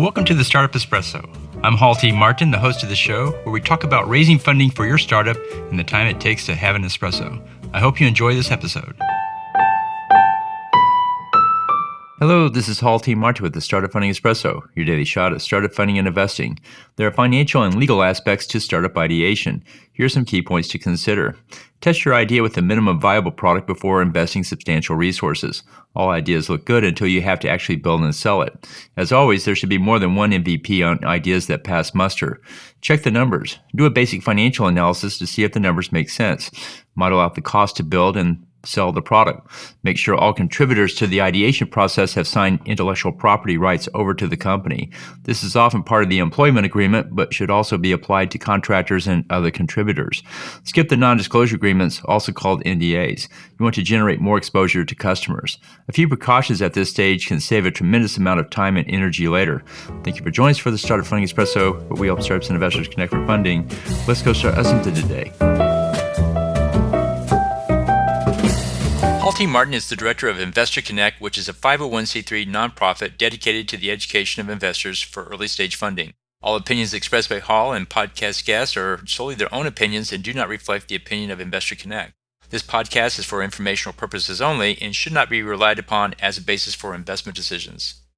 Welcome to the Startup Espresso. I'm Hall T. Martin, the host of the show, where we talk about raising funding for your startup and the time it takes to have an espresso. I hope you enjoy this episode. Hello, this is Hall T. Martin with the Startup Funding Espresso, your daily shot at startup funding and investing. There are financial and legal aspects to startup ideation. Here are some key points to consider. Test your idea with a minimum viable product before investing substantial resources. All ideas look good until you have to actually build and sell it. As always, there should be more than one MVP on ideas that pass muster. Check the numbers. Do a basic financial analysis to see if the numbers make sense. Model out the cost to build and sell the product. Make sure all contributors to the ideation process have signed intellectual property rights over to the company. This is often part of the employment agreement, but should also be applied to contractors and other contributors. Skip the non-disclosure agreements, also called NDAs. You want to generate more exposure to customers. A few precautions at this stage can save a tremendous amount of time and energy later. Thank you for joining us for the Startup Funding Espresso, where we help startups and investors connect for funding. Let's go start something today. Hall T. Martin is the director of Investor Connect, which is a 501c3 nonprofit dedicated to the education of investors for early-stage funding. All opinions expressed by Hall and podcast guests are solely their own opinions and do not reflect the opinion of Investor Connect. This podcast is for informational purposes only and should not be relied upon as a basis for investment decisions.